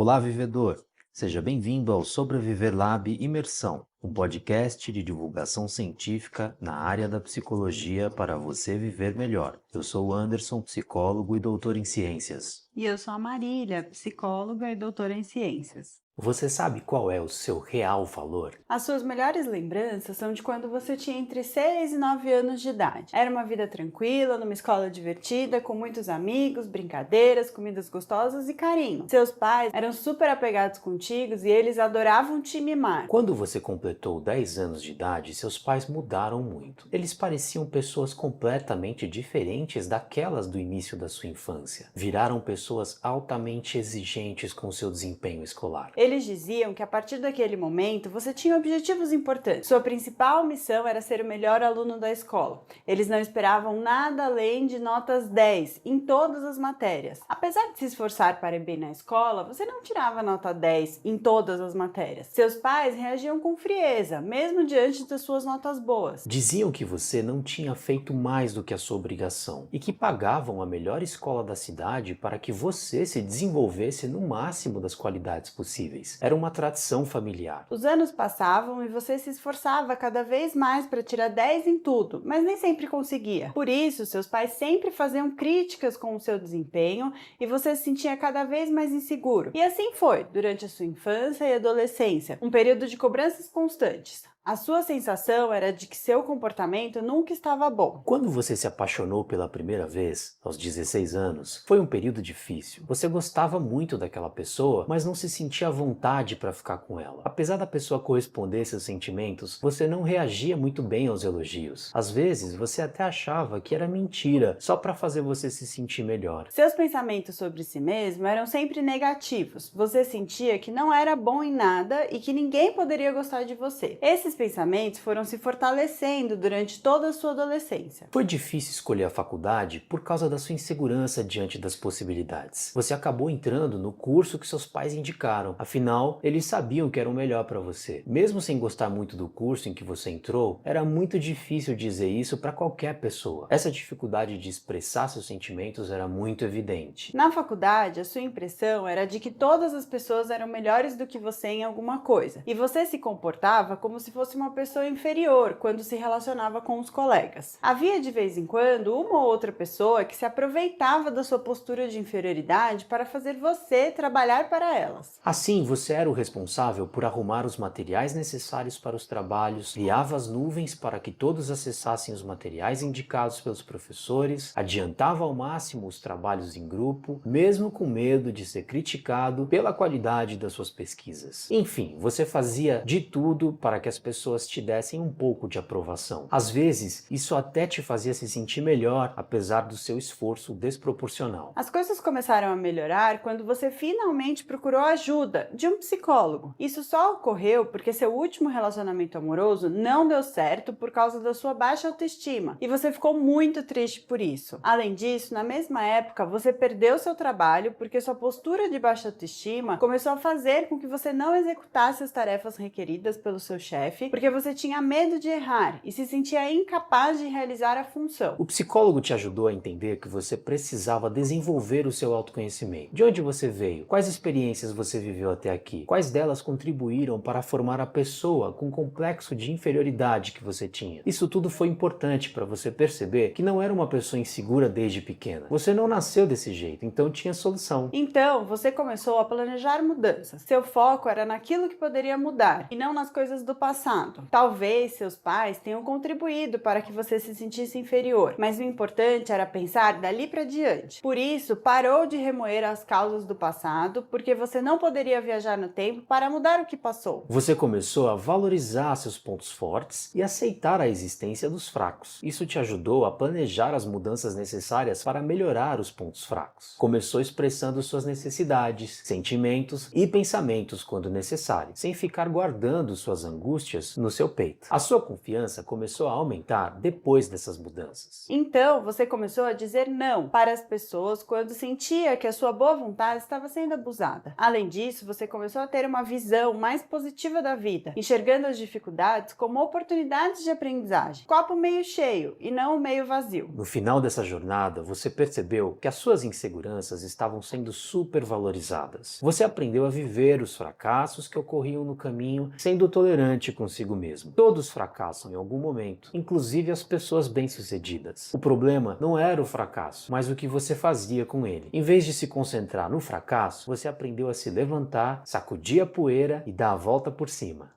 Olá, vivedor! Seja bem-vindo ao Sobreviver Lab Imersão, um podcast de divulgação científica na área da psicologia para você viver melhor. Eu sou o Anderson, psicólogo e doutor em ciências. E eu sou a Marília, psicóloga e doutora em ciências. Você sabe qual é o seu real valor? As suas melhores lembranças são de quando você tinha entre 6 e 9 anos de idade. Era uma vida tranquila, numa escola divertida, com muitos amigos, brincadeiras, comidas gostosas e carinho. Seus pais eram super apegados contigo e eles adoravam te mimar. Quando você completou 10 anos de idade, seus pais mudaram muito. Eles pareciam pessoas completamente diferentes daquelas do início da sua infância. Viraram pessoas altamente exigentes com seu desempenho escolar. Eles diziam que a partir daquele momento você tinha objetivos importantes. Sua principal missão era ser o melhor aluno da escola. Eles não esperavam nada além de notas 10 em todas as matérias. Apesar de se esforçar para ir bem na escola, você não tirava nota 10 em todas as matérias. Seus pais reagiam com frieza, mesmo diante das suas notas boas. Diziam que você não tinha feito mais do que a sua obrigação e que pagavam a melhor escola da cidade para que você se desenvolvesse no máximo das qualidades possíveis. Era uma tradição familiar. Os anos passavam e você se esforçava cada vez mais para tirar 10 em tudo, mas nem sempre conseguia. Por isso, seus pais sempre faziam críticas com o seu desempenho e você se sentia cada vez mais inseguro. E assim foi durante a sua infância e adolescência, um período de cobranças constantes. A sua sensação era de que seu comportamento nunca estava bom. Quando você se apaixonou pela primeira vez, aos 16 anos, foi um período difícil. Você gostava muito daquela pessoa, mas não se sentia à vontade para ficar com ela. Apesar da pessoa corresponder a seus sentimentos, você não reagia muito bem aos elogios. Às vezes, você até achava que era mentira, só para fazer você se sentir melhor. Seus pensamentos sobre si mesmo eram sempre negativos. Você sentia que não era bom em nada e que ninguém poderia gostar de você. Esses pensamentos foram se fortalecendo durante toda a sua adolescência. Foi difícil escolher a faculdade por causa da sua insegurança diante das possibilidades. Você acabou entrando no curso que seus pais indicaram, afinal, eles sabiam que era o melhor para você. Mesmo sem gostar muito do curso em que você entrou, era muito difícil dizer isso para qualquer pessoa. Essa dificuldade de expressar seus sentimentos era muito evidente. Na faculdade, a sua impressão era de que todas as pessoas eram melhores do que você em alguma coisa, e você se comportava como se fosse uma pessoa inferior quando se relacionava com os colegas. Havia de vez em quando uma ou outra pessoa que se aproveitava da sua postura de inferioridade para fazer você trabalhar para elas. Assim, você era o responsável por arrumar os materiais necessários para os trabalhos, criava as nuvens para que todos acessassem os materiais indicados pelos professores, adiantava ao máximo os trabalhos em grupo, mesmo com medo de ser criticado pela qualidade das suas pesquisas. Enfim, você fazia de tudo para que as pessoas te dessem um pouco de aprovação. Às vezes, isso até te fazia se sentir melhor, apesar do seu esforço desproporcional. As coisas começaram a melhorar quando você finalmente procurou ajuda de um psicólogo. Isso só ocorreu porque seu último relacionamento amoroso não deu certo por causa da sua baixa autoestima e você ficou muito triste por isso. Além disso, na mesma época, você perdeu seu trabalho porque sua postura de baixa autoestima começou a fazer com que você não executasse as tarefas requeridas pelo seu chefe, porque você tinha medo de errar e se sentia incapaz de realizar a função. O psicólogo te ajudou a entender que você precisava desenvolver o seu autoconhecimento. De onde você veio? Quais experiências você viveu até aqui? Quais delas contribuíram para formar a pessoa com o complexo de inferioridade que você tinha? Isso tudo foi importante para você perceber que não era uma pessoa insegura desde pequena. Você não nasceu desse jeito, então tinha solução. Então, você começou a planejar mudanças. Seu foco era naquilo que poderia mudar e não nas coisas do passado. Talvez seus pais tenham contribuído para que você se sentisse inferior, mas o importante era pensar dali para diante. Por isso, parou de remoer as causas do passado, porque você não poderia viajar no tempo para mudar o que passou. Você começou a valorizar seus pontos fortes e aceitar a existência dos fracos. Isso te ajudou a planejar as mudanças necessárias para melhorar os pontos fracos. Começou expressando suas necessidades, sentimentos e pensamentos quando necessário, sem ficar guardando suas angústias bochechas no seu peito. A sua confiança começou a aumentar depois dessas mudanças. Então, você começou a dizer não para as pessoas quando sentia que a sua boa vontade estava sendo abusada. Além disso, você começou a ter uma visão mais positiva da vida, enxergando as dificuldades como oportunidades de aprendizagem. Copo meio cheio e não meio vazio. No final dessa jornada, você percebeu que as suas inseguranças estavam sendo supervalorizadas. Você aprendeu a viver os fracassos que ocorriam no caminho, sendo tolerante consigo mesmo. Todos fracassam em algum momento, inclusive as pessoas bem-sucedidas. O problema não era o fracasso, mas o que você fazia com ele. Em vez de se concentrar no fracasso, você aprendeu a se levantar, sacudir a poeira e dar a volta por cima.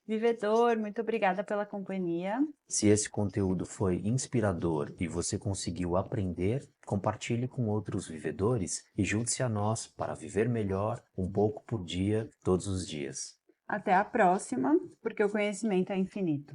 Vivedor, muito obrigada pela companhia. Se esse conteúdo foi inspirador e você conseguiu aprender, compartilhe com outros vivedores e junte-se a nós para viver melhor, um pouco por dia, todos os dias. Até a próxima, porque o conhecimento é infinito.